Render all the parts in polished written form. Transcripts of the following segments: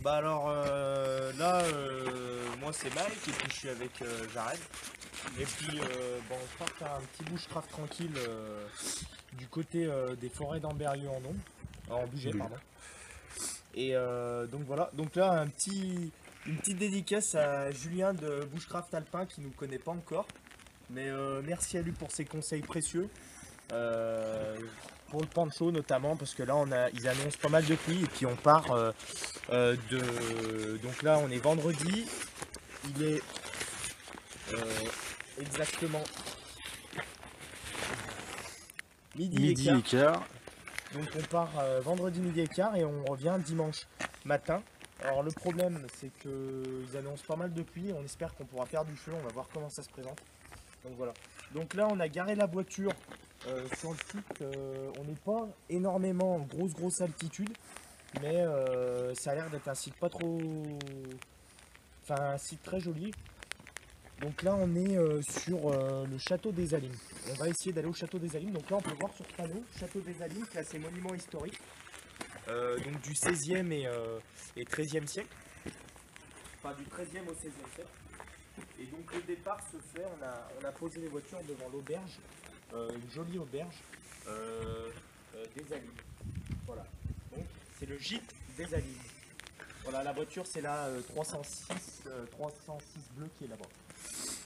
Bah alors là, moi c'est Mike et puis je suis avec Jared. Et puis bon, on part faire un petit bushcraft tranquille du côté des forêts d'Amberieu en Bugey, pardon. Et donc voilà, donc là une petite dédicace à Julien de Bushcraft Alpin qui nous connaît pas encore. Mais merci à lui pour ses conseils précieux. Euh, pour le pancho notamment parce que là ils annoncent pas mal de pluie et puis on part donc là on est vendredi, il est exactement midi et quart. Donc on part vendredi midi et quart et on revient dimanche matin. Alors le problème c'est qu'ils annoncent pas mal de pluie, on espère qu'on pourra faire du feu, on va voir comment ça se présente. Donc voilà. Donc là on a garé la voiture sur le site, on n'est pas énormément en grosse altitude, mais ça a l'air d'être un site pas trop... Enfin un site très joli. Donc là on est sur le château des Alimes. On va essayer d'aller au château des Alimes. Donc là on peut voir sur ce panneau, château des Alimes, classé monument historique. Donc du 16e et 13e siècle. Enfin du 13e au 16e siècle. Et donc le départ se fait, on a posé les voitures devant l'auberge, une jolie auberge des Alimes. Voilà. Donc c'est le gîte des Alimes. Voilà, la voiture c'est la 306 bleu qui est là-bas.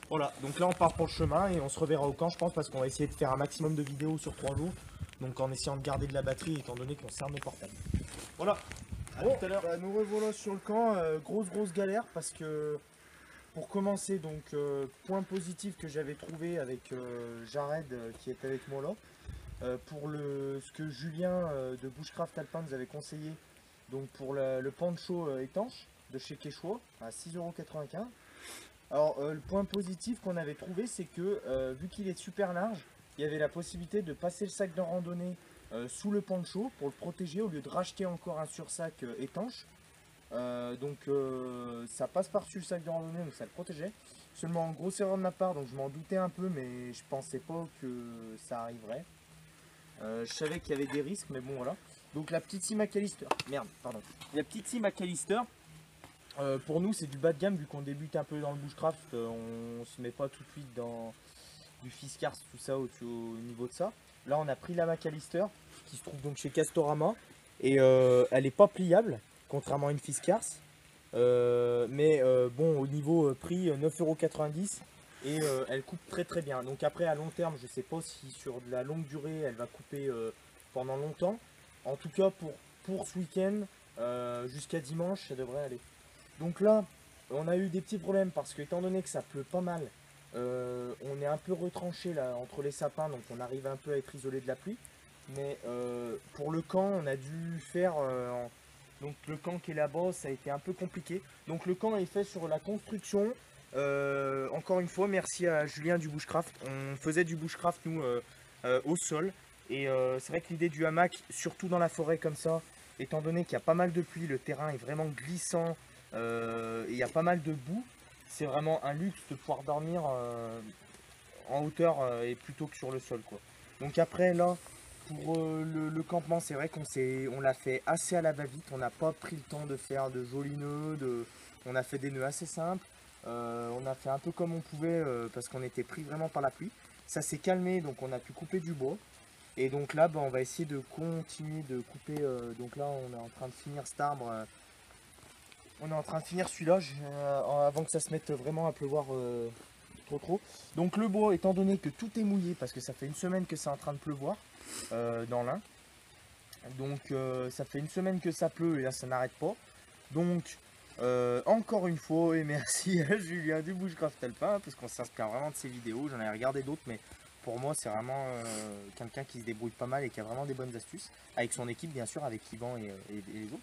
Voilà, donc là on part pour le chemin et on se reverra au camp je pense parce qu'on va essayer de faire un maximum de vidéos sur 3 jours. Donc en essayant de garder de la batterie étant donné qu'on sert nos portables. Voilà, à tout à l'heure. Bah, nous revoilà sur le camp, grosse galère parce que pour commencer donc point positif que j'avais trouvé avec Jared qui est avec moi là. Pour ce que Julien de Bushcraft Alpin nous avait conseillé, donc pour le pancho étanche de chez Quechua à 6,95 €. Alors le point positif qu'on avait trouvé c'est que vu qu'il est super large, il y avait la possibilité de passer le sac de randonnée sous le pancho pour le protéger au lieu de racheter encore un sursac étanche. Donc ça passe par-dessus le sac de randonnée donc ça le protégeait. Seulement grosse erreur de ma part donc je m'en doutais un peu mais je pensais pas que ça arriverait. Je savais qu'il y avait des risques mais bon voilà. Donc la petite scie McAllister, merde pardon. La petite scie McAllister. Pour nous c'est du bas de gamme vu qu'on débute un peu dans le bushcraft, on se met pas tout de suite dans du Fiskars tout ça au niveau de ça. Là on a pris la McAllister qui se trouve donc chez Castorama et elle est pas pliable contrairement à une Fiskars. Mais bon au niveau prix 9,90 € et elle coupe très bien. Donc après à long terme je sais pas si sur de la longue durée elle va couper pendant longtemps. En tout cas pour ce week-end jusqu'à dimanche ça devrait aller. Donc là, on a eu des petits problèmes parce que étant donné que ça pleut pas mal, on est un peu retranché là entre les sapins, donc on arrive un peu à être isolé de la pluie. Mais pour le camp, on a dû faire... donc le camp qui est là-bas, ça a été un peu compliqué. Donc le camp est fait sur la construction. Encore une fois, merci à Julien du Bushcraft. On faisait du Bushcraft, nous, au sol. Et c'est vrai que l'idée du hamac, surtout dans la forêt comme ça, étant donné qu'il y a pas mal de pluie, le terrain est vraiment glissant. Il y a pas mal de boue, c'est vraiment un luxe de pouvoir dormir en hauteur et plutôt que sur le sol quoi. Donc après là pour le campement c'est vrai on l'a fait assez à la va-vite, on n'a pas pris le temps de faire de jolis nœuds, on a fait des nœuds assez simples, on a fait un peu comme on pouvait parce qu'on était pris vraiment par la pluie. Ça s'est calmé donc on a pu couper du bois et donc là on va essayer de continuer de couper, donc là on est en train de finir cet arbre. On est en train de finir celui-là avant que ça se mette vraiment à pleuvoir trop. Donc le bois, étant donné que tout est mouillé, parce que ça fait une semaine que c'est en train de pleuvoir dans l'Ain. Donc ça fait une semaine que ça pleut et là ça n'arrête pas. Donc encore une fois, et merci à Julien du Bushcraft Alpin, parce qu'on s'inspire vraiment de ses vidéos. J'en ai regardé d'autres, mais pour moi c'est vraiment quelqu'un qui se débrouille pas mal et qui a vraiment des bonnes astuces. Avec son équipe bien sûr, avec Yvan et les autres.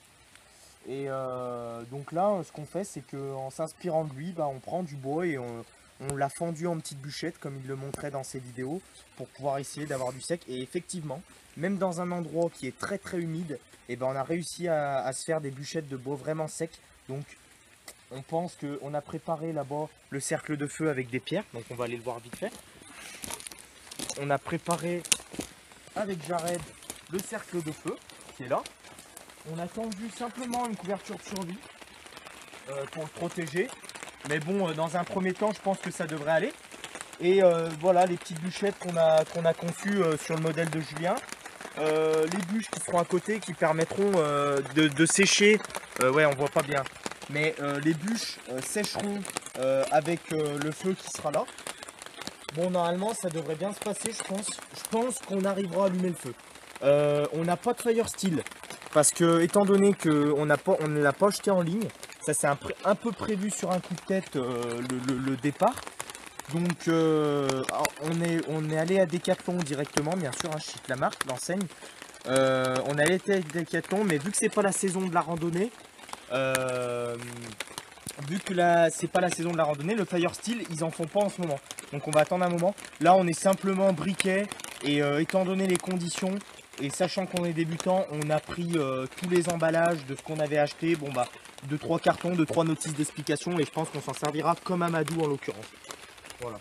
Et donc là, ce qu'on fait, c'est qu'en s'inspirant de lui, on prend du bois et on l'a fendu en petites bûchettes, comme il le montrait dans ses vidéos, pour pouvoir essayer d'avoir du sec. Et effectivement, même dans un endroit qui est très humide, on a réussi à se faire des bûchettes de bois vraiment secs. Donc on pense qu'on a préparé là-bas le cercle de feu avec des pierres, donc on va aller le voir vite fait. On a préparé avec Jared le cercle de feu qui est là. On a tendu simplement une couverture de survie pour le protéger. Mais bon, dans un premier temps, je pense que ça devrait aller. Et voilà les petites bûchettes qu'on a conçues sur le modèle de Julien. Les bûches qui seront à côté qui permettront de sécher. Ouais, on voit pas bien. Mais les bûches sécheront avec le feu qui sera là. Bon, normalement, ça devrait bien se passer, je pense. Je pense qu'on arrivera à allumer le feu. On n'a pas de fire steel. Parce que, étant donné qu'on ne l'a pas jeté en ligne, ça c'est un peu prévu sur un coup de tête le départ. Donc on est allé à Decathlon directement, bien sûr, hein, je cite la marque, l'enseigne. On est allé à Decathlon, mais vu que c'est pas la saison de la randonnée, c'est pas la saison de la randonnée, le Fire Steel, ils en font pas en ce moment. Donc on va attendre un moment. Là on est simplement briquet et étant donné les conditions et sachant qu'on est débutant, on a pris tous les emballages de ce qu'on avait acheté. Bon bah 2-3 cartons, 2-3 notices d'explication et je pense qu'on s'en servira comme Amadou en l'occurrence. Voilà.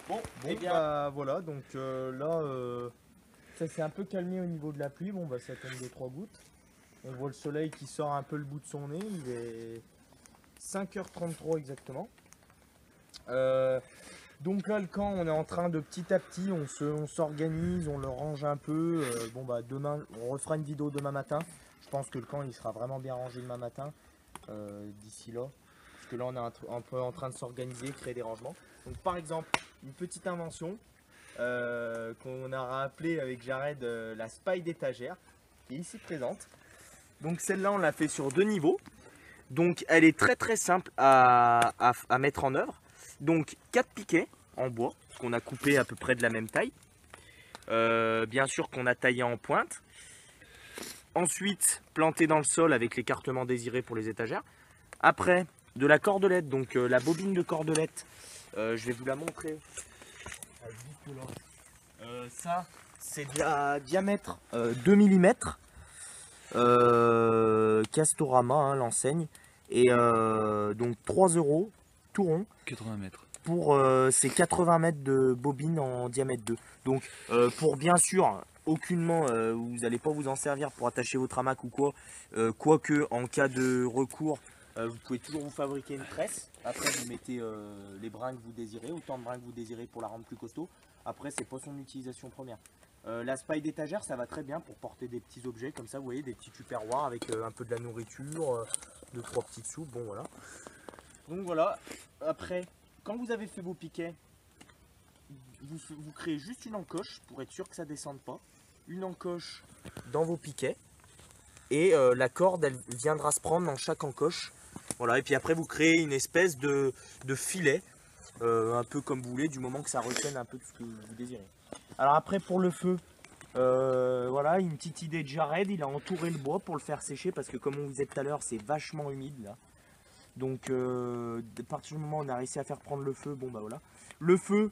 Bon, et bien bah, voilà, donc là ça s'est un peu calmé au niveau de la pluie. Bon bah ça tombe 2-3 gouttes. On voit le soleil qui sort un peu le bout de son nez. Il est 5h33 exactement. Donc là le camp, on est en train de petit à petit, on s'organise, on le range un peu. Bon bah demain, on refera une vidéo demain matin. Je pense que le camp il sera vraiment bien rangé demain matin. D'ici là. Parce que là on est un peu en train de s'organiser, créer des rangements. Donc par exemple, une petite invention qu'on aura appelée avec Jared la spy d'étagère, qui est ici présente. Donc celle-là on l'a fait sur 2 niveaux. Donc elle est très simple à mettre en œuvre. Donc 4 piquets en bois, qu'on a coupé à peu près de la même taille. Bien sûr qu'on a taillé en pointe. Ensuite planté dans le sol avec l'écartement désiré pour les étagères. Après de la cordelette, donc la bobine de cordelette. Je vais vous la montrer. Ça c'est de diamètre 2 mm. Castorama, hein, l'enseigne. Et donc 3 € tout rond. 80 mètres. Pour ces 80 mètres de bobine en diamètre 2. Donc pour bien sûr, aucunement vous n'allez pas vous en servir pour attacher votre hamac ou quoi. Quoique en cas de recours, vous pouvez toujours vous fabriquer une tresse. Après vous mettez les brins que vous désirez, autant de brins que vous désirez pour la rendre plus costaud. Après c'est pas son utilisation première. La spy d'étagère, ça va très bien pour porter des petits objets comme ça, vous voyez, des petits tupperwares avec un peu de la nourriture, 2-3 petites soupes, bon voilà. Donc voilà, après, quand vous avez fait vos piquets, vous créez juste une encoche pour être sûr que ça ne descende pas. Une encoche dans vos piquets et la corde, elle viendra se prendre dans chaque encoche. Voilà, et puis après vous créez une espèce de filet, un peu comme vous voulez, du moment que ça retienne un peu tout ce que vous désirez. Alors après pour le feu, voilà une petite idée de Jared, il a entouré le bois pour le faire sécher parce que comme on vous disait tout à l'heure c'est vachement humide là. Donc à partir du moment où on a réussi à faire prendre le feu, bon bah voilà. Le feu,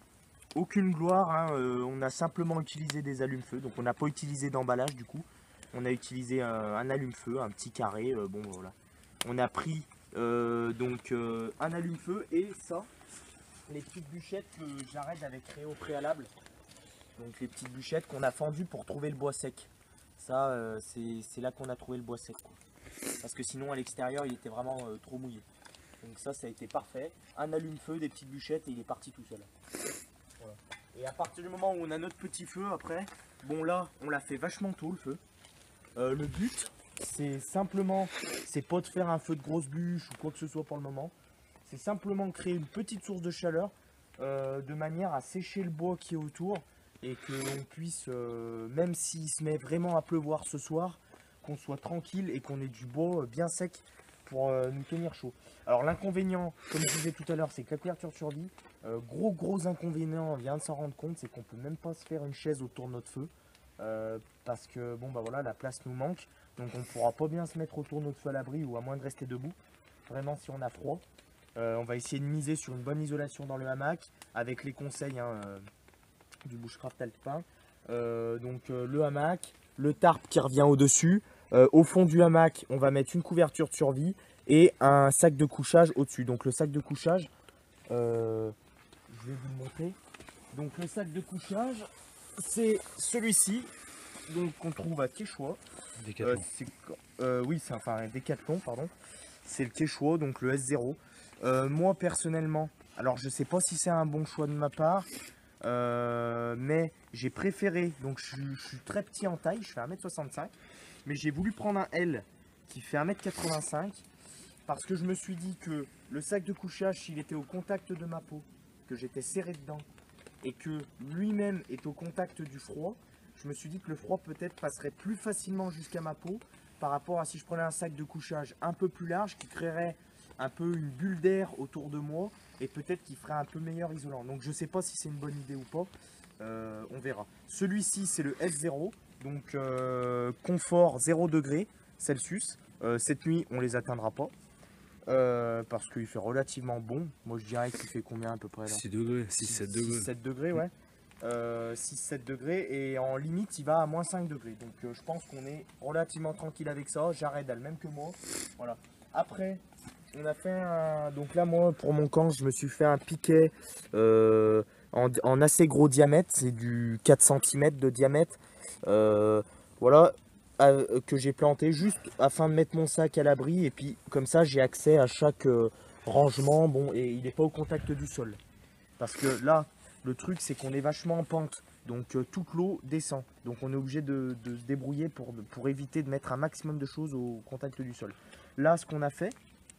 aucune gloire, hein, on a simplement utilisé des allumes-feu, donc on n'a pas utilisé d'emballage du coup. On a utilisé un allume-feu, un petit carré, bon voilà. On a pris donc un allume-feu et ça, les petites bûchettes que Jared avait créées au préalable. Donc les petites bûchettes qu'on a fendues pour trouver le bois sec. Ça, c'est là qu'on a trouvé le bois sec, quoi. Parce que sinon à l'extérieur il était vraiment trop mouillé. Donc ça a été parfait. Un allume-feu, des petites bûchettes et il est parti tout seul. Voilà. Et à partir du moment où on a notre petit feu après, bon là on l'a fait vachement tôt le feu. Le but c'est simplement, c'est pas de faire un feu de grosse bûche ou quoi que ce soit pour le moment. C'est simplement créer une petite source de chaleur de manière à sécher le bois qui est autour. Et que l'on puisse, même s'il se met vraiment à pleuvoir ce soir, qu'on soit tranquille et qu'on ait du bois bien sec pour nous tenir chaud. Alors l'inconvénient, comme je disais tout à l'heure, c'est que la couverture survie, gros inconvénient, on vient de s'en rendre compte, c'est qu'on peut même pas se faire une chaise autour de notre feu. Parce que bon bah voilà, la place nous manque, donc on pourra pas bien se mettre autour de notre feu à l'abri ou à moins de rester debout, vraiment si on a froid. On va essayer de miser sur une bonne isolation dans le hamac, avec les conseils hein, du bushcraft alpin. Donc le hamac, le tarp qui revient au-dessus. Au fond du hamac, on va mettre une couverture de survie et un sac de couchage au-dessus. Donc le sac de couchage, je vais vous le montrer. Donc le sac de couchage, c'est celui-ci, donc qu'on trouve à Quechua. Décathlon. Oui, c'est enfin un Décathlon, pardon. c'est le Quechua, donc le S0. Moi personnellement, alors je sais pas si c'est un bon choix de ma part, mais j'ai préféré, donc je suis très petit en taille, je fais 1m65, mais j'ai voulu prendre un L qui fait 1m85 parce que je me suis dit que le sac de couchage, s'il était au contact de ma peau, que j'étais serré dedans et que lui-même est au contact du froid, je me suis dit que le froid peut-être passerait plus facilement jusqu'à ma peau par rapport à si je prenais un sac de couchage un peu plus large qui créerait un peu une bulle d'air autour de moi et peut-être qui ferait un peu meilleur isolant. Donc je sais pas si c'est une bonne idée ou pas, on verra. Celui-ci c'est le S0, donc confort 0 degré Celsius. Cette nuit on les atteindra pas. Parce qu'il fait relativement bon. Moi je dirais qu'il fait combien à peu près là? 6 degrés, 6-7 degrés. 6-7 degrés, ouais. 6-7 degrés et en limite il va à moins 5 degrés. Donc je pense qu'on est relativement tranquille avec ça. Jared a le même que moi. Voilà. Après, on a fait un. Donc là, moi pour mon camp, je me suis fait un piquet en assez gros diamètre. C'est du 4 cm de diamètre. Voilà. Que j'ai planté juste afin de mettre mon sac à l'abri et puis comme ça j'ai accès à chaque rangement, bon, et il n'est pas au contact du sol parce que là le truc c'est qu'on est vachement en pente, donc toute l'eau descend, donc on est obligé de se débrouiller pour éviter de mettre un maximum de choses au contact du sol. Là ce qu'on a fait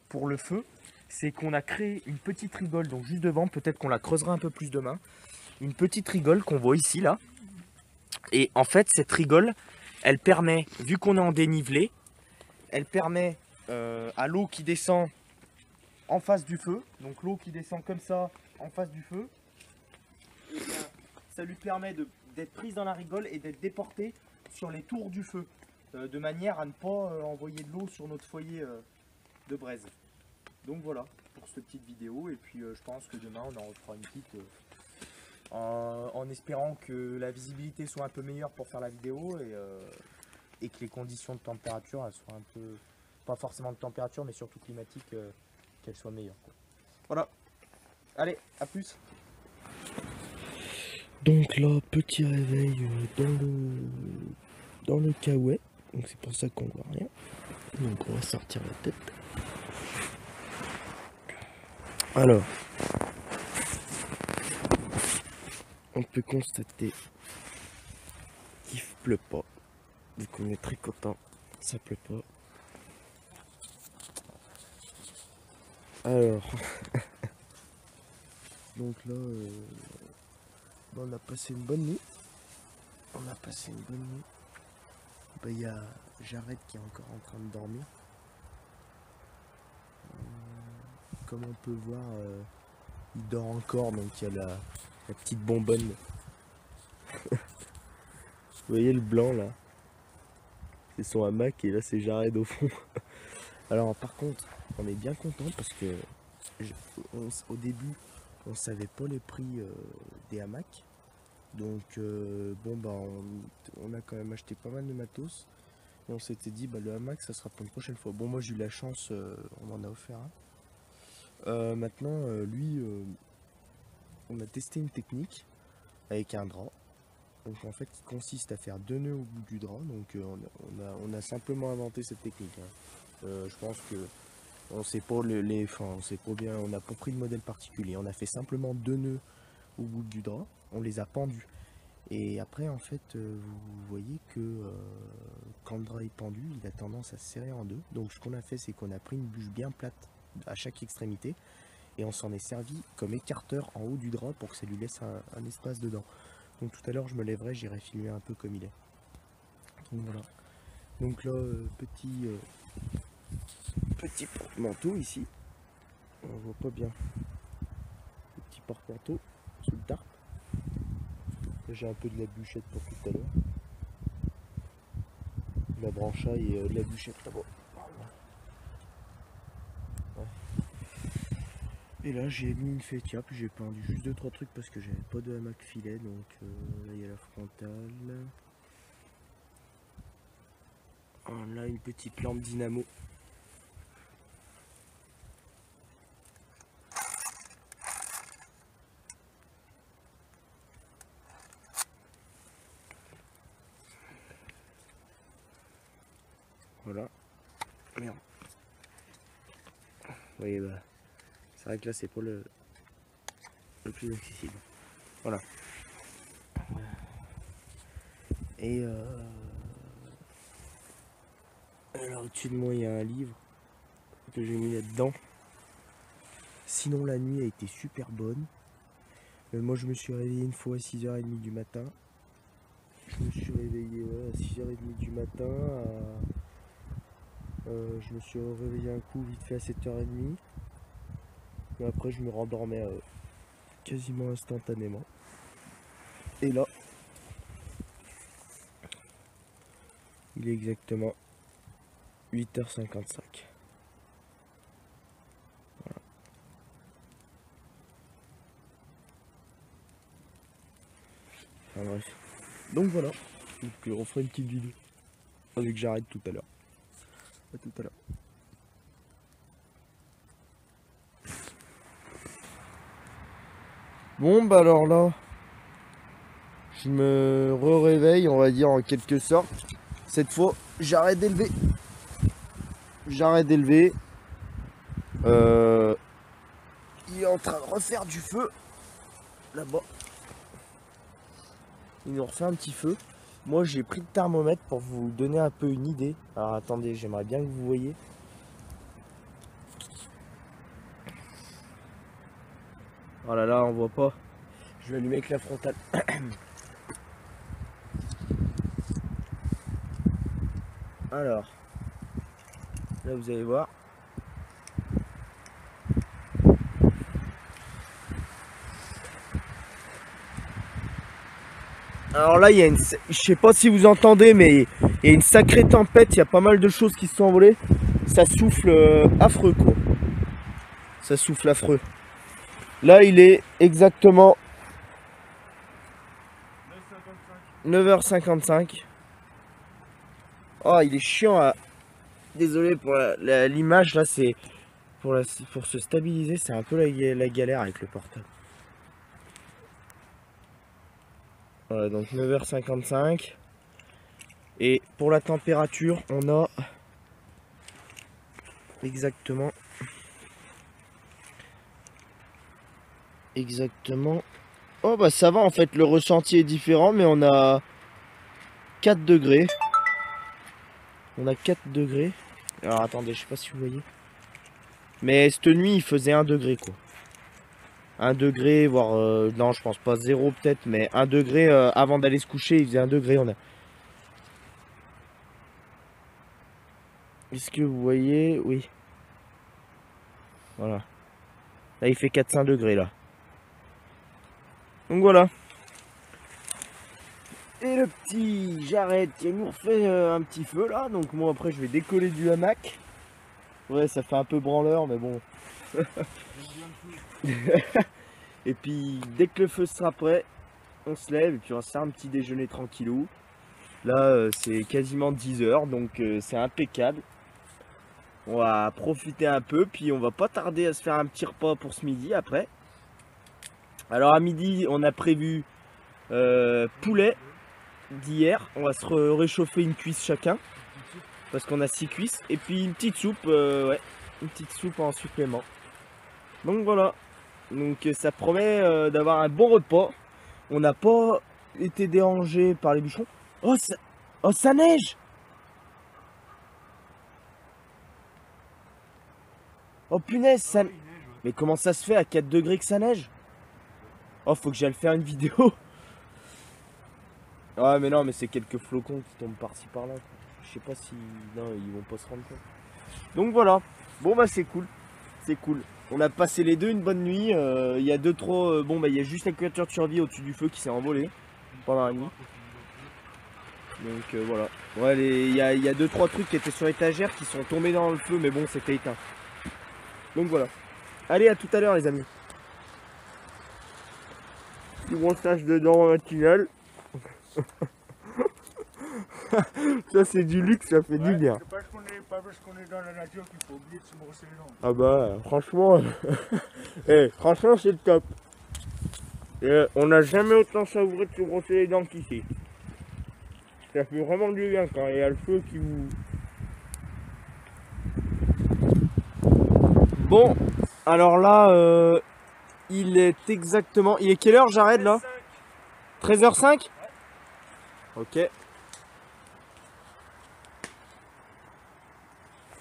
pour le feu, c'est qu'on a créé une petite rigole, donc juste devant, peut-être qu'on la creusera un peu plus demain, une petite rigole qu'on voit ici là, et en fait cette rigole elle permet, vu qu'on est en dénivelé, elle permet à l'eau qui descend en face du feu, donc l'eau qui descend comme ça en face du feu, et bien, ça lui permet d'être prise dans la rigole et d'être déportée sur les tours du feu, de manière à ne pas envoyer de l'eau sur notre foyer de braise. Donc voilà pour cette petite vidéo, et puis je pense que demain on en refera une petite en espérant que la visibilité soit un peu meilleure pour faire la vidéo et que les conditions de température elles soient un peu, pas forcément de température mais surtout climatique, qu'elles soient meilleures quoi. Voilà, allez, à plus. Donc là, petit réveil dans le caouet, donc c'est pour ça qu'on voit rien. Donc on va sortir la tête. Alors, on peut constater qu'il pleut pas. Donc on est très content, ça pleut pas. Alors, donc là, on a passé une bonne nuit. Il y a Jared qui est encore en train de dormir. Comme on peut voir, il dort encore, donc il y a la petite bonbonne. Vous voyez le blanc là? C'est son hamac et là c'est Jared au fond. Alors par contre, on est bien content parce que au début, on savait pas les prix des hamacs. Donc bon bah on a quand même acheté pas mal de matos. Et on s'était dit bah le hamac ça sera pour une prochaine fois. Bon moi j'ai eu la chance, on m'en a offert un. Maintenant lui on a testé une technique avec un drap. Donc en fait qui consiste à faire 2 nœuds au bout du drap. Donc on a simplement inventé cette technique. Je pense que on sait pas on sait pas bien, on n'a pas pris de modèle particulier. On a fait simplement 2 nœuds au bout du drap, on les a pendus. Et après en fait vous voyez que quand le drap est pendu, il a tendance à se serrer en deux. Donc ce qu'on a fait c'est qu'on a pris une bûche bien plate à chaque extrémité et on s'en est servi comme écarteur en haut du drap pour que ça lui laisse un espace dedans. Donc tout à l'heure je me lèverai, j'irai filmer un peu comme il est. Donc voilà. Donc là petit porte-manteau ici. On voit pas bien. Petit porte-manteau sous le tarp. J'ai un peu de la bûchette pour tout à l'heure. La branchaille et de la bûchette là-bas. Ouais. Et là j'ai mis une fétia, puis j'ai pendu juste 2-3 trucs parce que j'avais pas de hamac filet. Donc là il y a la frontale. Là une petite lampe dynamo. Voilà. Merde. voyez, bah, c'est vrai que là c'est pas le plus accessible. Voilà. Et alors au-dessus de moi il y a un livre que j'ai mis là-dedans. Sinon la nuit a été super bonne. Moi je me suis réveillé une fois à 6h30 du matin. Je me suis réveillé à 6h30 du matin. Je me suis réveillé un coup vite fait à 7h30. Et après je me rendormais quasiment instantanément. Et là, il est exactement 8h55. Voilà. Enfin bref. Donc voilà. Donc, on fera une petite vidéo. Vu que j'arrête tout à l'heure. À tout à l'heure. Bon bah alors là, je me réveille, on va dire en quelque sorte. Cette fois, j'arrête d'élever. J'arrête d'élever. Il est en train de refaire du feu. Là-bas. Il nous refait un petit feu. Moi j'ai pris le thermomètre pour vous donner un peu une idée. Alors attendez, j'aimerais bien que vous voyez. Oh là là, on voit pas. Je vais allumer avec la frontale. Alors, là vous allez voir. Alors là, il y a une... Je sais pas si vous entendez, mais il y a une sacrée tempête. Il y a pas mal de choses qui se sont envolées. Ça souffle affreux, quoi. Ça souffle affreux. Là, il est exactement 9h55. Oh, il est chiant à... Désolé pour l'image, là, c'est... Pour se stabiliser, c'est un peu la galère avec le portable. Voilà, donc 9h55. Et pour la température, on a exactement oh bah ça va en fait, le ressenti est différent, mais on a 4 degrés. On a 4 degrés. Alors attendez, je sais pas si vous voyez. Mais cette nuit il faisait 1 degré quoi. 1 degré, voire non je pense pas 0 peut-être, mais 1 degré avant d'aller se coucher il faisait 1 degré. On a... Est-ce que vous voyez? Oui. Voilà. Là il fait 4-5 degrés là. Donc voilà. Et le petit j'arrête, il nous refait un petit feu là. Donc moi après je vais décoller du hamac. Ouais ça fait un peu branleur mais bon. Et puis dès que le feu sera prêt, on se lève et puis on va se faire un petit déjeuner tranquillou. Là c'est quasiment 10h donc c'est impeccable. On va profiter un peu puis on va pas tarder à se faire un petit repas pour ce midi après. Alors à midi on a prévu poulet d'hier. On va se réchauffer une cuisse chacun parce qu'on a 6 cuisses. Et puis une petite soupe, ouais, une petite soupe en supplément. Donc voilà. Donc ça promet d'avoir un bon repas. On n'a pas été dérangé par les bûcherons. Oh ça neige. Oh punaise ça... Mais comment ça se fait à 4 degrés que ça neige? Oh faut que j'aille faire une vidéo. Ouais mais non mais c'est quelques flocons qui tombent par-ci par-là. Je sais pas si... Non ils vont pas se rendre compte. Donc voilà. Bon bah c'est cool. C'est cool. On a passé les deux une bonne nuit. Il y a 2-3... bon bah il y a juste la couverture de survie au-dessus du feu qui s'est envolée pendant la nuit. Donc voilà. Ouais il y a 2-3 trucs qui étaient sur l'étagère qui sont tombés dans le feu mais bon c'était éteint. Donc voilà. Allez à tout à l'heure les amis. Petit brossage de dents matinal. Ça c'est du luxe, ça fait du bien. C'est parce qu'on est dans la nature qu'il faut oublier de se brosser les dents. Ah bah franchement, franchement c'est le top. On n'a jamais autant savouré de se brosser les dents qu'ici. Ça fait vraiment du bien quand il y a le feu qui vous... Bon, alors là, il est exactement... Il est quelle heure, Jared, là? 13h05. Ok.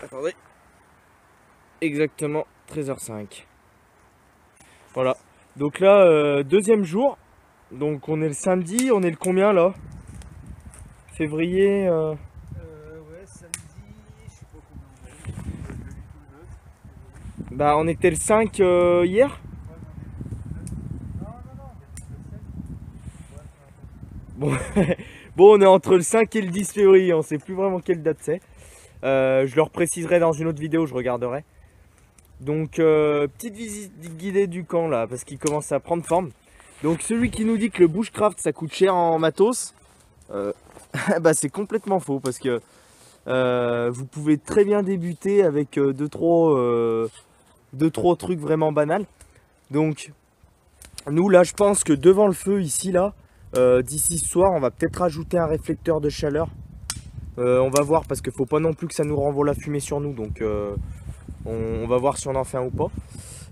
Attendez. Exactement 13h05. Voilà. Donc là, deuxième jour. Donc on est le samedi, on est le combien là? Février Ouais, samedi, je sais pas combien on est. Bah on était le 5 hier. Bon, bon, on est entre le 5 et le 10 février, on sait plus vraiment quelle date c'est. Je leur préciserai dans une autre vidéo, je regarderai. Donc petite visite guidée du camp là, parce qu'il commence à prendre forme. Donc celui qui nous dit que le bushcraft ça coûte cher en matos, bah c'est complètement faux, parce que vous pouvez très bien débuter avec 2-3 trucs vraiment banals. Donc nous là je pense que devant le feu ici là, d'ici ce soir on va peut-être rajouter un réflecteur de chaleur. On va voir, parce qu'il faut pas non plus que ça nous renvoie la fumée sur nous, donc on va voir si on en fait un ou pas.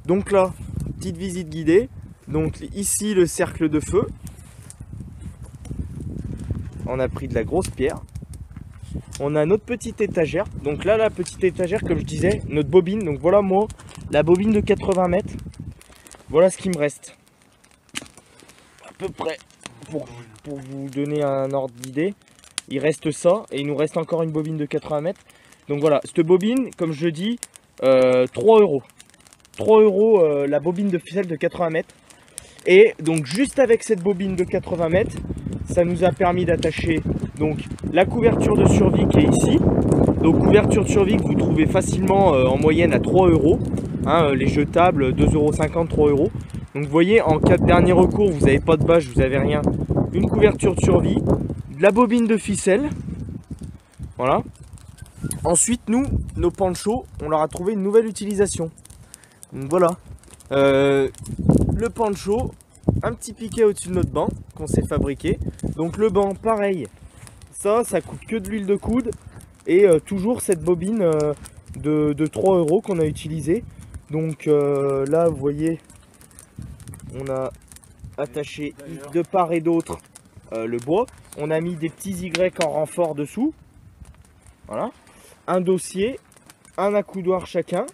Donc là, petite visite guidée. Donc ici le cercle de feu. On a pris de la grosse pierre. On a notre petite étagère. Donc là, la petite étagère, comme je disais, notre bobine. Donc voilà moi, la bobine de 80 mètres. Voilà ce qui me reste. À peu près, pour vous donner un ordre d'idée. Il reste ça, et il nous reste encore une bobine de 80 mètres. Donc voilà, cette bobine, comme je dis, 3 €. 3 € la bobine de ficelle de 80 mètres. Et donc juste avec cette bobine de 80 mètres, ça nous a permis d'attacher donc la couverture de survie qui est ici. Donc couverture de survie que vous trouvez facilement en moyenne à 3 €. Hein, les jetables 2,50 €, 3 €. Donc vous voyez, en cas de dernier recours, vous n'avez pas de bâche, vous n'avez rien. Une couverture de survie, de la bobine de ficelle. Voilà. Ensuite, nous, nos ponchos, on leur a trouvé une nouvelle utilisation. Donc voilà. Le poncho, un petit piquet au-dessus de notre banc qu'on s'est fabriqué. Donc le banc, pareil. Ça coûte que de l'huile de coude. Et toujours cette bobine de 3 € qu'on a utilisée. Donc là, vous voyez, on a attaché de part et d'autre le bois. On a mis des petits Y en renfort dessous. Voilà. Un dossier, un accoudoir chacun.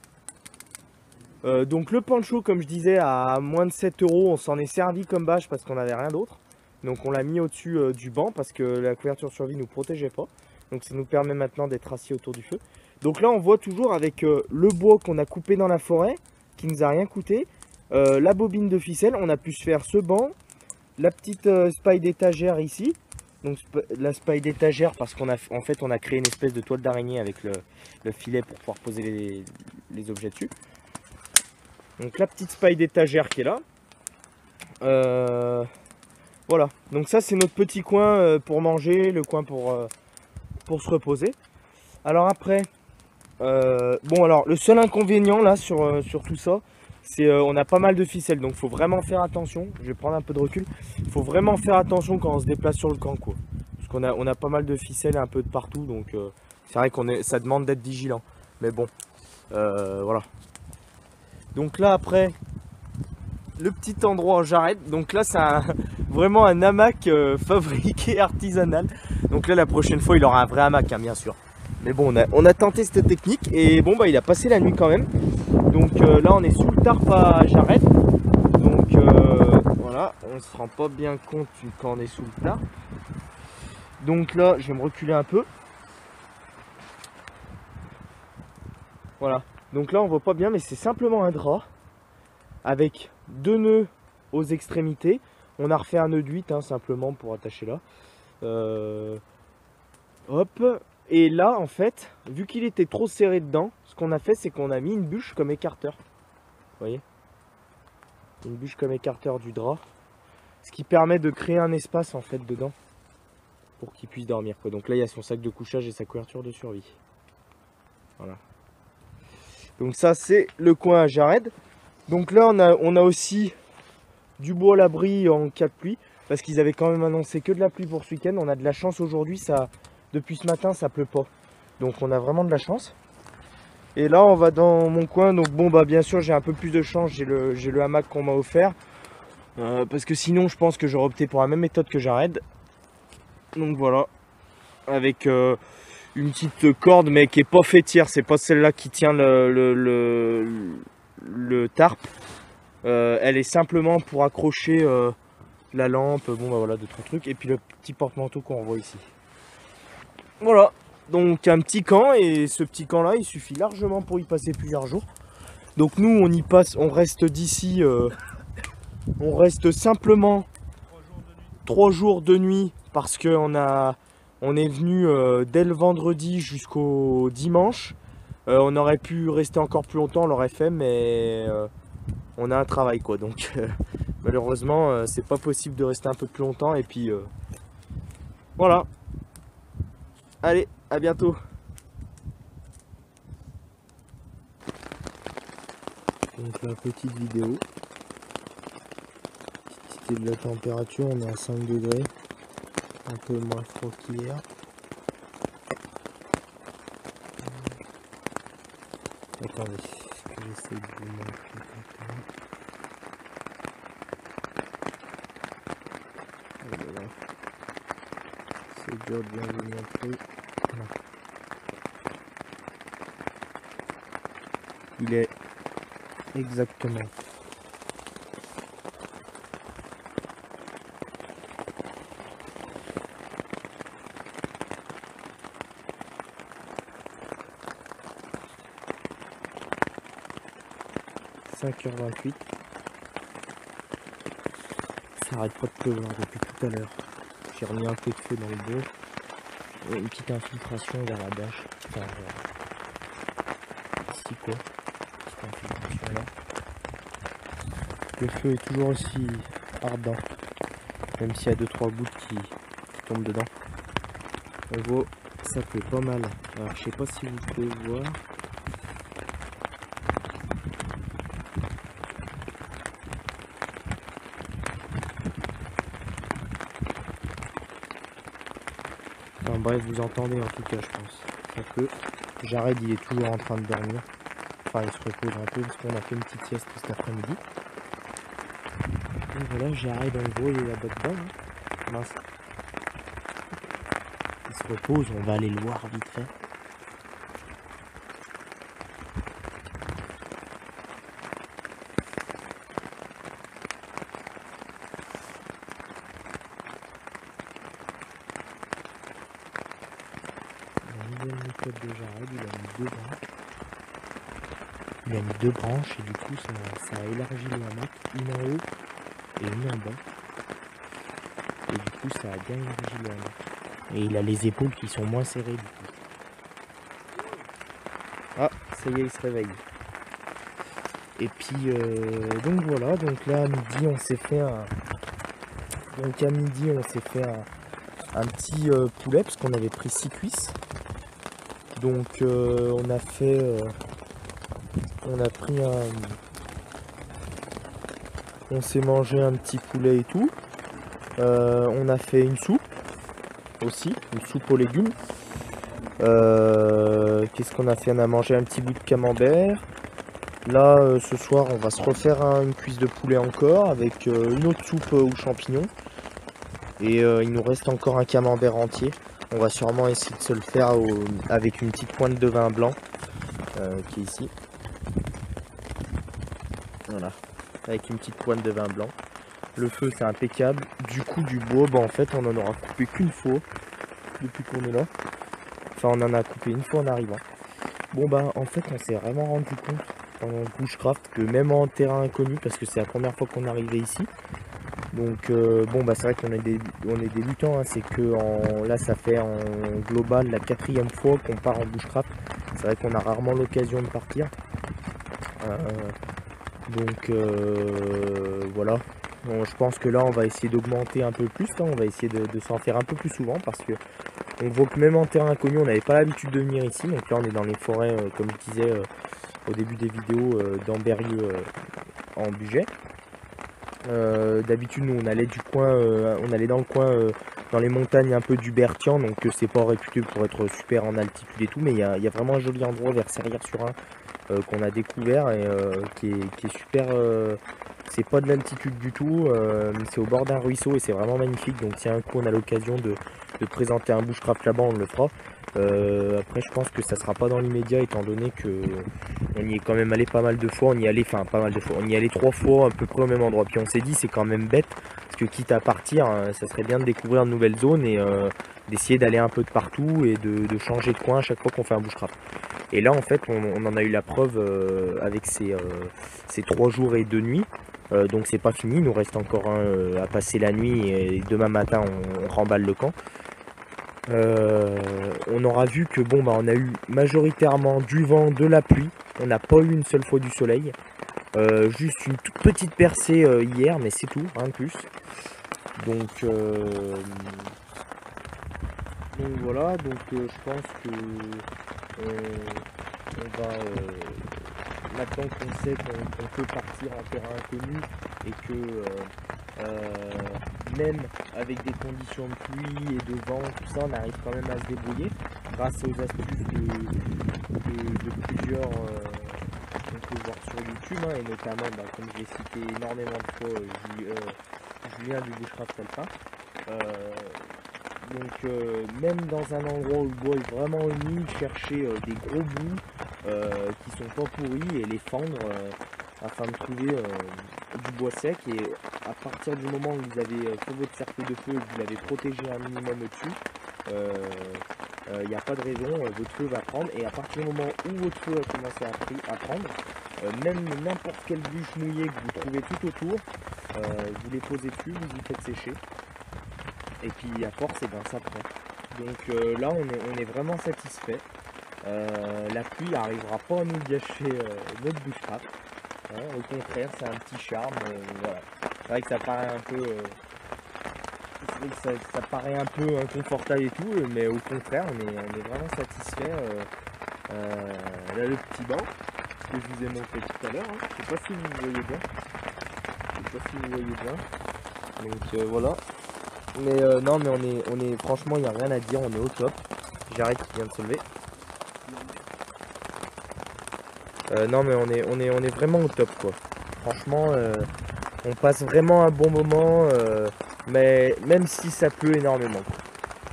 Donc le poncho, comme je disais, à moins de 7 €, on s'en est servi comme bâche parce qu'on n'avait rien d'autre. Donc on l'a mis au-dessus du banc parce que la couverture de survie ne nous protégeait pas. Donc ça nous permet maintenant d'être assis autour du feu. Donc là on voit toujours avec le bois qu'on a coupé dans la forêt, qui nous a rien coûté, la bobine de ficelle, on a pu se faire ce banc, la petite spaille d'étagère ici. Donc la spaille d'étagère parce qu'en fait on a créé une espèce de toile d'araignée avec le filet pour pouvoir poser les objets dessus. Donc la petite spaille d'étagère qui est là. Voilà, donc ça c'est notre petit coin pour manger, le coin pour se reposer. Alors après, bon alors le seul inconvénient là sur tout ça, c'est on a pas mal de ficelles, donc il faut vraiment faire attention. Je vais prendre un peu de recul. Il faut vraiment faire attention quand on se déplace sur le camp, quoi. Parce qu'on a pas mal de ficelles un peu de partout, donc c'est vrai ça demande d'être vigilant. Mais bon, voilà. Donc là après, le petit endroit en jarrette. Donc là c'est vraiment un hamac fabriqué artisanal. Donc là la prochaine fois il aura un vrai hamac, hein, bien sûr. Mais bon, on a tenté cette technique et bon bah il a passé la nuit quand même. Donc là on est sous le tarp à jarrette. Donc voilà, on se rend pas bien compte quand on est sous le tarp. Donc là je vais me reculer un peu. Voilà, donc là on voit pas bien, mais c'est simplement un drap avec 2 nœuds aux extrémités. On a refait un nœud de 8 hein, simplement pour attacher là. Hop. Et là en fait, vu qu'il était trop serré dedans, ce qu'on a fait c'est qu'on a mis une bûche comme écarteur. Vous voyez, une bûche comme écarteur du drap. Ce qui permet de créer un espace en fait dedans pour qu'il puisse dormir, quoi. Donc là il y a son sac de couchage et sa couverture de survie. Voilà. Donc ça c'est le coin à Jared. Donc là on a aussi du bois à l'abri en cas de pluie. Parce qu'ils avaient quand même annoncé que de la pluie pour ce week-end. On a de la chance aujourd'hui, depuis ce matin ça pleut pas. Donc on a vraiment de la chance. Et là on va dans mon coin, donc bon bah bien sûr j'ai un peu plus de chance, j'ai le hamac qu'on m'a offert. Parce que sinon je pense que j'aurais opté pour la même méthode que Jared. Donc voilà, avec une petite corde mais qui est pas faîtière, c'est pas celle-là qui tient le tarp. Elle est simplement pour accrocher la lampe, bon bah voilà, 2-3 trucs, et puis le petit porte-manteau qu'on voit ici. Voilà, donc un petit camp, et ce petit camp là il suffit largement pour y passer plusieurs jours. Donc nous on y passe, on reste d'ici, on reste simplement 3 jours de nuit parce qu'on est venu dès le vendredi jusqu'au dimanche. On aurait pu rester encore plus longtemps, on l'aurait fait, mais on a un travail quoi, donc malheureusement c'est pas possible de rester un peu plus longtemps, et puis voilà. Allez, à bientôt. Donc la petite vidéo. Petite idée de la température, on est à 5 degrés. Un peu moins froid qu'hier. Attendez, est-ce que j'essaie de vous montrer exactement. Voilà. C'est dur de bien vous montrer. Non. Il est exactement 5h28. Ça arrête pas de pleuvoir depuis tout à l'heure. J'ai remis un peu de feu dans le bois. Et une petite infiltration vers la bâche. Enfin, ici quoi. Petite infiltration là. Le feu est toujours aussi ardent. Même s'il y a 2-3 gouttes qui tombent dedans. On voit, ça fait pas mal. Alors je sais pas si vous pouvez voir. Enfin bref, vous entendez en tout cas, je pense. Un peu. Jared, il est toujours en train de dormir. Enfin, il se repose un peu parce qu'on a fait une petite sieste cet après-midi. Et voilà, Jared, on le voit, il est là-bas dedans. Hein. Mince. Il se repose, on va aller le voir vite fait. La nouvelle méthode de Jared, il a mis 2 branches. Il a mis 2 branches et du coup ça a élargi le hamac, une en haut et une en bas. Et du coup ça a bien élargi le hamac. Et il a les épaules qui sont moins serrées du coup. Ah, ça y est, il se réveille. Et puis donc voilà, donc là à midi on s'est fait un petit poulet parce qu'on avait pris 6 cuisses. Donc on a pris on s'est mangé un petit poulet et tout. On a fait une soupe aussi, une soupe aux légumes. Qu'est-ce qu'on a fait? On a mangé un petit bout de camembert. Là ce soir on va se refaire une cuisse de poulet encore avec une autre soupe aux champignons. Et il nous reste encore un camembert entier. On va sûrement essayer de se le faire avec une petite pointe de vin blanc qui est ici. Voilà, avec une petite pointe de vin blanc. Le feu c'est impeccable. Du coup du bois, bah, en fait on en aura coupé qu'une fois depuis qu'on est là. Enfin on en a coupé une fois en arrivant. Bon bah en fait on s'est vraiment rendu compte en bushcraft que même en terrain inconnu, parce que c'est la première fois qu'on arrivait ici. Donc bon bah c'est vrai qu'on est des débutants, hein. C'est que là ça fait en global la 4e fois qu'on part en bushcraft. C'est vrai qu'on a rarement l'occasion de partir. Donc voilà. Bon, je pense que là on va essayer d'augmenter un peu plus, hein. On va essayer de s'en faire un peu plus souvent parce que on voit que même en terrain inconnu on n'avait pas l'habitude de venir ici. Donc là on est dans les forêts comme je disais au début des vidéos d'Ambérieu en Bugey. D'habitude nous on allait dans le coin dans les montagnes un peu du Bertian, donc c'est pas réputé pour être super en altitude et tout, mais il y a vraiment un joli endroit vers Serrières-sur-Ain qu'on a découvert et qui est super. C'est pas de l'altitude du tout, c'est au bord d'un ruisseau et c'est vraiment magnifique. Donc si un coup on a l'occasion de présenter un bushcraft là-bas, on le fera. Après je pense que ça sera pas dans l'immédiat étant donné que on y est quand même allé pas mal de fois, on y allait, enfin pas mal de fois, on y allait 3 fois à peu près au même endroit. Puis on s'est dit c'est quand même bête, parce que quitte à partir, ça serait bien de découvrir de nouvelles zones et d'essayer d'aller un peu de partout et de changer de coin à chaque fois qu'on fait un bushcraft. Et là en fait on en a eu la preuve avec ces 3 jours et 2 nuits. Donc c'est pas fini, il nous reste encore un à passer la nuit et demain matin on remballe le camp. On aura vu que bon bah on a eu majoritairement du vent, de la pluie, on n'a pas eu une seule fois du soleil, juste une toute petite percée hier, mais c'est tout, rien de plus. Donc voilà, donc je pense que on va maintenant qu'on sait qu'on peut partir en terrain inconnu et que même avec des conditions de pluie et de vent, tout ça, on arrive quand même à se débrouiller grâce aux astuces de plusieurs qu'on peut voir sur YouTube, hein, et notamment, bah, comme je l'ai cité énormément de fois, Julien du Bushcraft Alpha. Donc même dans un endroit où le bois est vraiment humide, chercher des gros bouts qui sont pas pourris et les fendre afin de trouver du bois sec. Et à partir du moment où vous avez fait votre cercle de feu et que vous l'avez protégé un minimum au-dessus, il n'y a pas de raison, votre feu va prendre. Et à partir du moment où votre feu a commencé à prendre, même n'importe quelle bûche mouillée que vous trouvez tout autour, vous les posez dessus, vous y faites sécher. Et puis à force, et ben, ça prend. Donc là, on est vraiment satisfait. La pluie n'arrivera pas à nous gâcher notre bushcraft. Hein, au contraire, c'est un petit charme. Voilà. C'est vrai que ça paraît un peu, ça paraît un peu inconfortable et tout, mais au contraire, on est vraiment satisfait. Là, le petit banc que je vous ai montré tout à l'heure. Hein. Je sais pas si vous voyez bien. Donc voilà. Mais non, mais on est franchement, il n'y a rien à dire, on est au top. J'arrête qui vient de se lever. Non, mais on est vraiment au top, quoi. Franchement, on passe vraiment un bon moment, mais même si ça pleut énormément, quoi.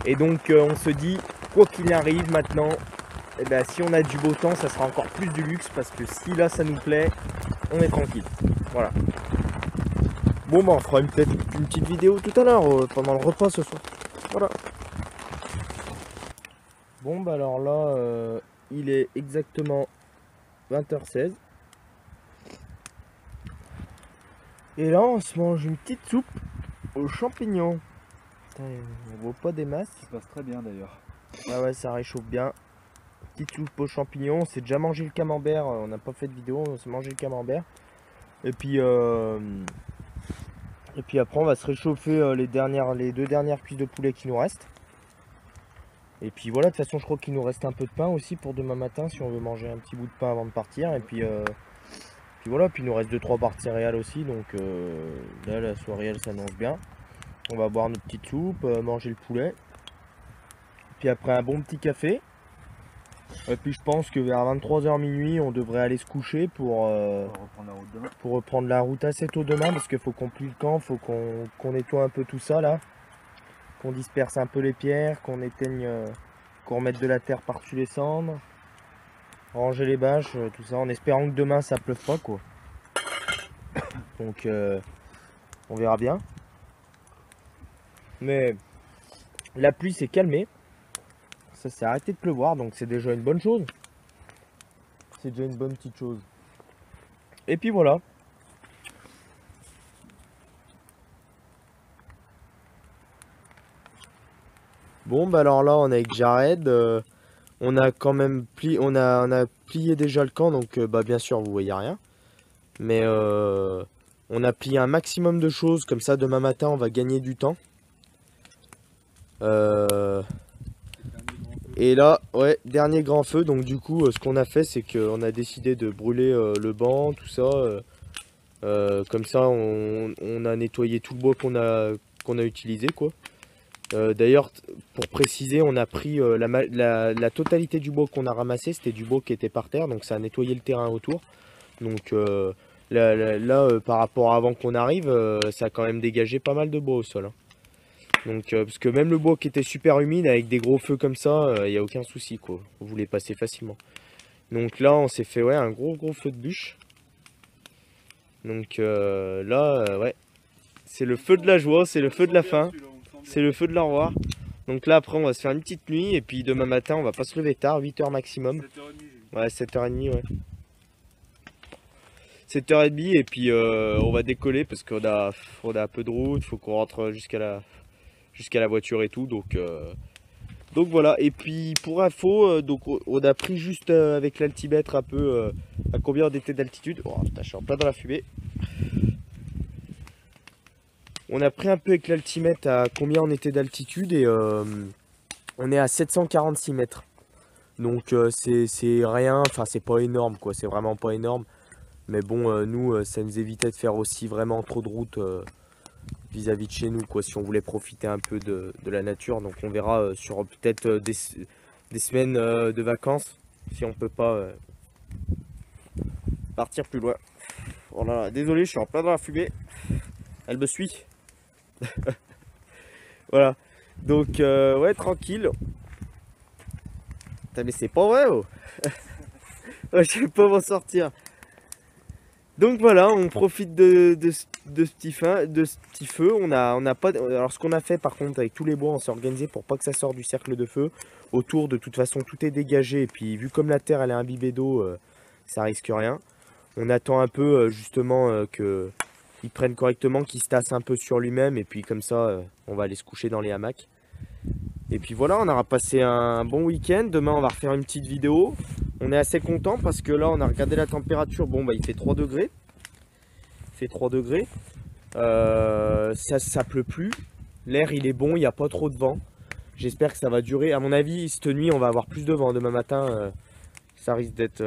Et donc on se dit, quoi qu'il arrive maintenant, eh ben, si on a du beau temps, ça sera encore plus du luxe, parce que si là ça nous plaît, on est tranquille. Voilà. Bon bah on fera peut-être une petite vidéo tout à l'heure pendant le repas ce soir. Voilà. Bon bah alors là il est exactement 20h16. Et là on se mange une petite soupe aux champignons. Putain, on voit pas des masses. Ça se passe très bien d'ailleurs. Ah ouais, ça réchauffe bien. Petite soupe aux champignons. On s'est déjà mangé le camembert. On n'a pas fait de vidéo, on s'est mangé le camembert. Et puis après on va se réchauffer les 2 dernières cuisses de poulet qui nous restent. Et puis voilà, de toute façon je crois qu'il nous reste un peu de pain aussi pour demain matin si on veut manger un petit bout de pain avant de partir. Et puis voilà, puis il nous reste 2-3 barres de céréales aussi. Donc là la soirée elle s'annonce bien. On va boire notre petite soupe, manger le poulet. Puis après un bon petit café. Et puis je pense que vers 23h minuit on devrait aller se coucher pour reprendre la route assez tôt demain, parce qu'il faut qu'on plie le camp, faut qu'on nettoie un peu tout ça là, qu'on disperse un peu les pierres, qu'on éteigne, qu'on remette de la terre par-dessus les cendres, ranger les bâches, tout ça, en espérant que demain ça pleuve pas, quoi. Donc on verra bien. Mais la pluie s'est calmée. Ça s'est arrêté de pleuvoir, donc c'est déjà une bonne chose. C'est déjà une bonne petite chose. Et puis voilà. Bon bah alors là on est avec Jared. On a quand même plié, on a plié déjà le camp, donc bah bien sûr vous voyez rien. Mais on a plié un maximum de choses, comme ça demain matin on va gagner du temps. Et là, ouais, dernier grand feu. Donc du coup, ce qu'on a fait, c'est qu'on a décidé de brûler le banc, tout ça. Comme ça, on a nettoyé tout le bois qu'on a utilisé, quoi. D'ailleurs, pour préciser, on a pris la totalité du boc qu'on a ramassé, c'était du boc qui était par terre, donc ça a nettoyé le terrain autour. Donc là, par rapport à avant qu'on arrive, ça a quand même dégagé pas mal de bois au sol, hein. Donc, parce que même le bois qui était super humide, avec des gros feux comme ça, il n'y a aucun souci, quoi. Vous les passez facilement. Donc là, on s'est fait un gros feu de bûche. Donc là, ouais, c'est le feu de la joie, c'est le feu de la faim, c'est le feu de l'au revoir. Donc là, après, on va se faire une petite nuit, et puis demain matin, on va pas se lever tard, 8 h maximum. 7h30. Ouais, 7h30, ouais. 7h30, et puis on va décoller parce qu'on a un peu de route, faut qu'on rentre jusqu'à la voiture et tout, donc voilà. Et puis pour info, donc on a pris juste avec l'altimètre un peu à combien on était d'altitude. Oh putain, je suis en plein dans la fumée. On a pris un peu avec l'altimètre à combien on était d'altitude, et on est à 746 mètres. Donc c'est rien, enfin c'est pas énorme quoi, c'est vraiment pas énorme. Mais bon, nous, ça nous évitait de faire aussi vraiment trop de route vis-à-vis de chez nous, quoi, si on voulait profiter un peu de la nature. Donc on verra sur peut-être des semaines de vacances, si on peut pas partir plus loin. Voilà, désolé, je suis en plein dans la fumée. Elle me suit. Voilà, donc ouais, tranquille. Putain, mais c'est pas vrai, oh. Ouais, je vais pas m'en sortir. Donc voilà, on profite de ce petit feu. On a pas. Alors ce qu'on a fait par contre avec tous les bois, on s'est organisé pour pas que ça sorte du cercle de feu. Autour, de toute façon, tout est dégagé. Et puis vu comme la terre elle est imbibée d'eau, ça risque rien. On attend un peu justement qu'il prenne correctement, qu'il se tasse un peu sur lui-même. Et puis comme ça, on va aller se coucher dans les hamacs. Et puis voilà, on aura passé un bon week-end. Demain, on va refaire une petite vidéo. On est assez content parce que là, on a regardé la température. Bon, bah, il fait 3 degrés. Il fait 3 degrés. Ça pleut plus. L'air, il est bon. Il n'y a pas trop de vent. J'espère que ça va durer. À mon avis, cette nuit, on va avoir plus de vent. Demain matin, ça risque d'être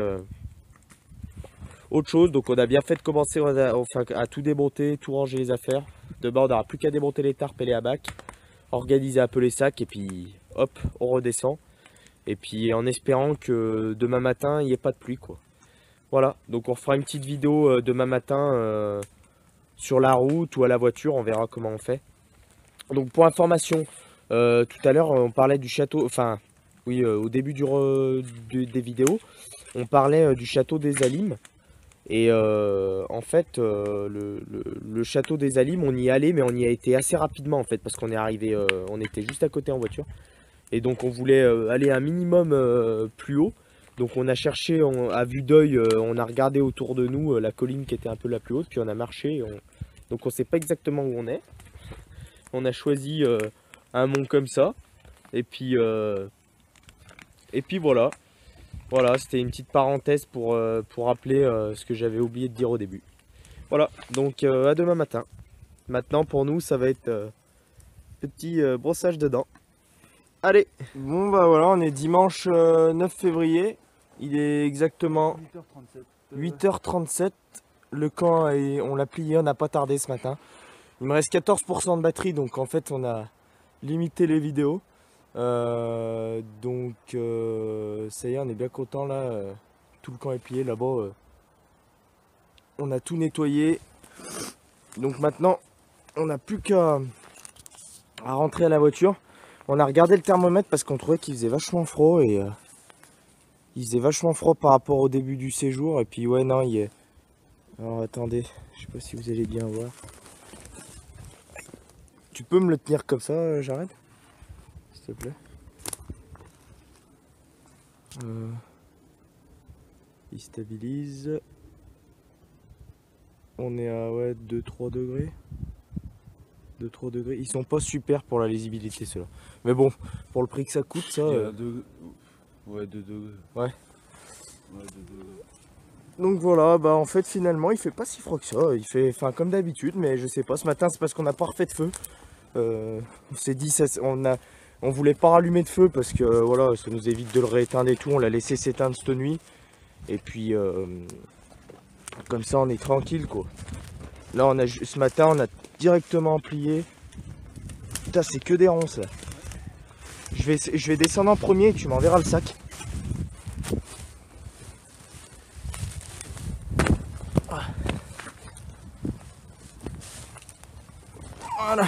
autre chose. Donc, on a bien fait de commencer à tout démonter, tout ranger les affaires. Demain, on n'aura plus qu'à démonter les tarpes et les hamacs. Organiser un peu les sacs et puis hop, on redescend. Et puis en espérant que demain matin il n'y ait pas de pluie quoi. Voilà, donc on fera une petite vidéo demain matin sur la route ou à la voiture, on verra comment on fait. Donc pour information, tout à l'heure on parlait du château, enfin oui, au début des vidéos, on parlait du château des Alimes. Et en fait, le château des Alimes, on y allait, mais on y a été assez rapidement en fait, parce qu'on est arrivé, on était juste à côté en voiture. Et donc on voulait aller un minimum plus haut. Donc on a cherché à vue d'œil, on a regardé autour de nous la colline qui était un peu la plus haute, puis on a marché. Donc on sait pas exactement où on est. On a choisi un mont comme ça. Et puis voilà. Voilà, c'était une petite parenthèse pour rappeler ce que j'avais oublié de dire au début. Voilà, donc à demain matin. Maintenant pour nous ça va être petit brossage de dents. Allez, bon bah voilà, on est dimanche 9 février. Il est exactement 8h37. Le camp, on l'a plié, on n'a pas tardé ce matin. Il me reste 14% de batterie, donc en fait on a limité les vidéos. Donc ça y est, on est bien content là, tout le camp est plié là-bas, on a tout nettoyé, donc maintenant on n'a plus qu'à rentrer à la voiture. On a regardé le thermomètre parce qu'on trouvait qu'il faisait vachement froid, et il faisait vachement froid par rapport au début du séjour, et puis ouais non il est... Alors attendez, je sais pas si vous allez bien voir. Tu peux me le tenir comme ça, j'arrête? S'il te plaît. Il stabilise. On est à ouais, 2-3 degrés. 2-3 degrés. Ils sont pas super pour la lisibilité ceux-là. Mais bon, pour le prix que ça coûte, ça. Ouais, 2 degrés. Ouais. Ouais, 2 degrés. Donc voilà, bah en fait finalement il fait pas si froid que ça. Il fait enfin comme d'habitude, mais je sais pas. Ce matin c'est parce qu'on n'a pas refait de feu. On s'est dit on voulait pas rallumer de feu parce que voilà, ça nous évite de le rééteindre et tout. On l'a laissé s'éteindre cette nuit. Et puis comme ça on est tranquille quoi. Là ce matin on a directement plié. Putain, c'est que des ronces là. Je vais descendre en premier et tu m'enverras le sac. Voilà.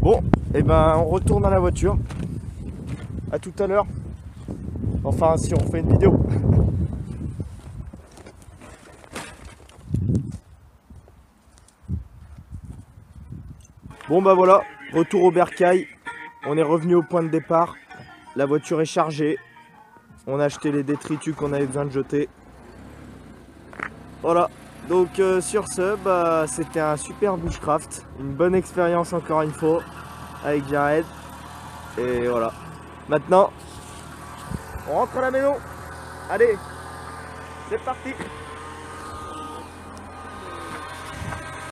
Bon, et ben on retourne à la voiture. À tout à l'heure. Enfin, si on fait une vidéo. Bon bah voilà, retour au bercail. On est revenu au point de départ. La voiture est chargée. On a acheté les détritus qu'on avait besoin de jeter. Voilà. Donc sur ce, bah, c'était un super bushcraft. Une bonne expérience encore une fois avec Jared. Et voilà. Maintenant, on rentre à la maison. Allez, c'est parti.